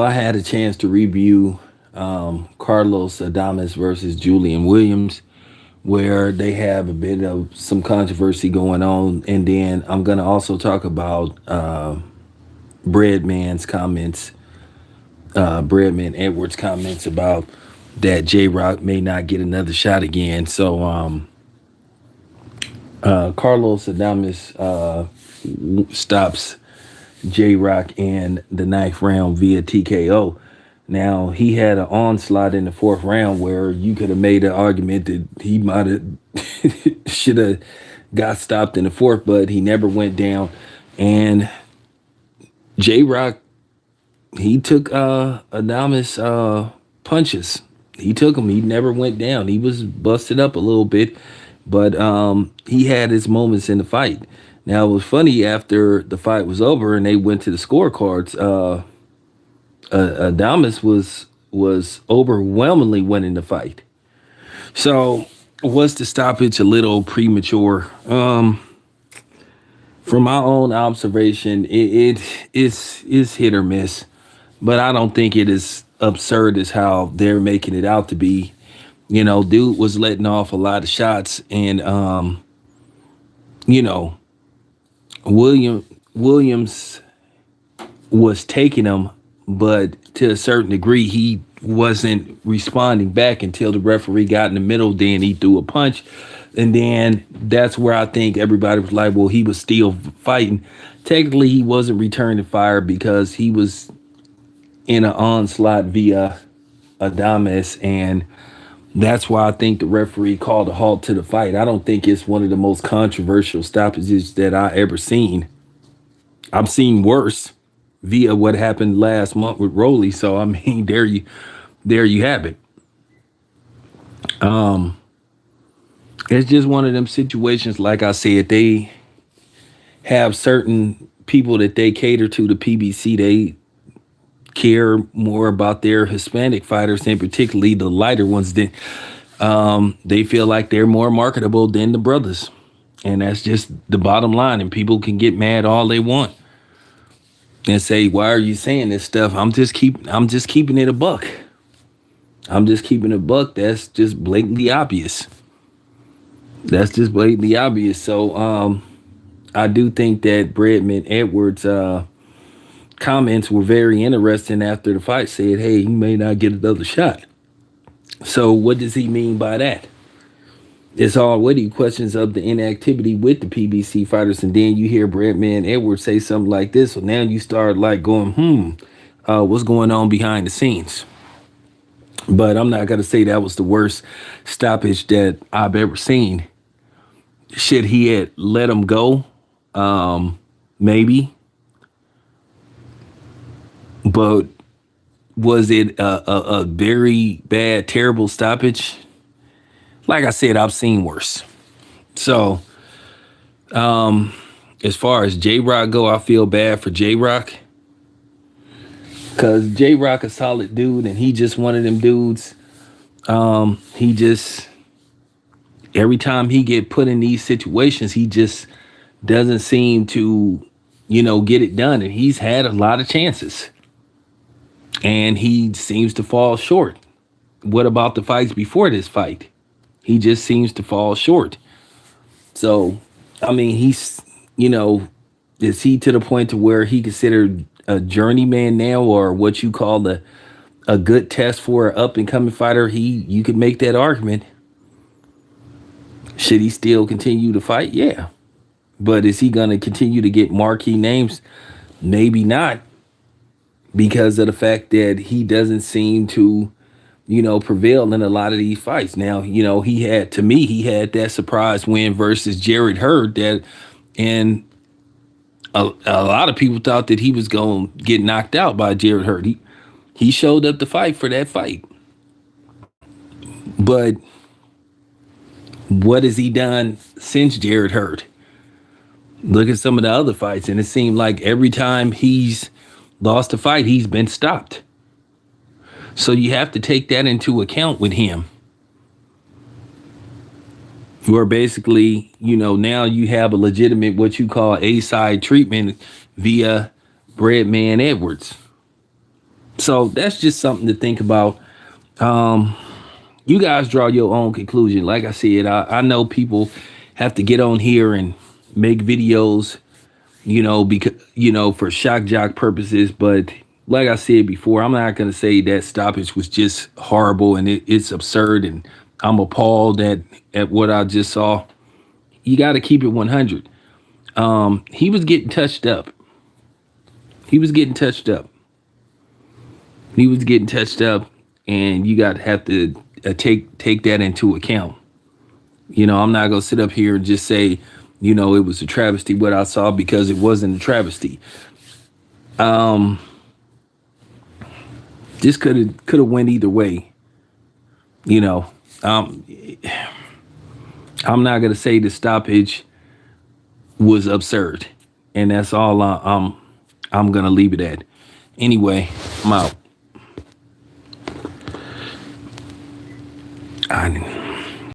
I had a chance to review Carlos Adames versus Julian Williams, where they have a bit of some controversy going on. And then I'm going to also talk about Breadman's comments, Breadman Edwards' comments about that J Rock may not get another shot again. So, Carlos Adames stops J Rock in the ninth round via TKO. Now he had an onslaught in the fourth round where you could have made an argument that he might have should have got stopped in the fourth, but he never went down. And J Rock, he took Adamas punches. He took him. He never went down. He was busted up a little bit, but he had his moments in the fight. Now it was funny after the fight was over and they went to the scorecards. Adamas was overwhelmingly winning the fight. So was the stoppage a little premature? From my own observation, it is hit or miss, but I don't think it is absurd as how they're making it out to be. You know, dude was letting off a lot of shots, and you know, Williams was taking them, but to a certain degree, he wasn't responding back until the referee got in the middle. Then he threw a punch, and then that's where I think everybody was like, "Well, he was still fighting." Technically, he wasn't returning fire because he was in an onslaught via Adames, and that's why I think the referee called a halt to the fight. I don't think it's one of the most controversial stoppages that I ever seen. I've seen worse via what happened last month with Rolly. So I mean, there you have it. It's just one of them situations. Like I said, they have certain people that they cater to. The PBC, they care more about their Hispanic fighters, and particularly the lighter ones. That they feel like they're more marketable than the brothers, and that's just the bottom line. And people can get mad all they want and say, "Why are you saying this stuff?" I'm just keeping it a buck. I'm just keeping it a buck. That's just blatantly obvious. That's just blatantly obvious. So I do think that Breadman Edwards comments were very interesting after the fight. Said, "Hey, he may not get another shot." So what does he mean by that? It's already questions of the inactivity with the PBC fighters, and then you hear Breadman Edwards say something like this. So now you start like going, what's going on behind the scenes? But I'm not gonna say that was the worst stoppage that I've ever seen. Should he had let him go? Maybe, but was it a very bad, terrible stoppage? Like I said, I've seen worse. So as far as J Rock go, I feel bad for J Rock because J Rock a solid dude, and he just one of them dudes. He just every time he get put in these situations, he just doesn't seem to, get it done. And he's had a lot of chances, and he seems to fall short. What about the fights before this fight? He just seems to fall short. So, I mean, you know, is he to the point to where he considered a journeyman now, or what you call a good test for an up and coming fighter? You could make that argument. Should he still continue to fight? Yeah. But is he going to continue to get marquee names? Maybe not, because of the fact that he doesn't seem to, prevail in a lot of these fights. Now, he had that surprise win versus Jared Hurd that, and a lot of people thought that he was going to get knocked out by Jared Hurd. He showed up to fight for that fight. But what has he done since Jared Hurd? Look at some of the other fights, and it seemed like every time he's lost a fight, he's been stopped. So you have to take that into account with him. Where basically, now you have a legitimate what you call A-side treatment via Breadman Edwards. So that's just something to think about. Um, you guys draw your own conclusion. Like I said, I know people have to get on here and make videos, because for shock jock purposes. But like I said before, I'm not gonna say that stoppage was just horrible and it's absurd and I'm appalled at what I just saw. You got to keep it 100. He was getting touched up. He was getting touched up. He was getting touched up, and you got to have to take that into account. I'm not gonna sit up here and just say, it was a travesty what I saw, because it wasn't a travesty. Um, this could have went either way. You know, um, I'm not gonna say the stoppage was absurd, and that's all I'm gonna leave it at. Anyway, I'm out. I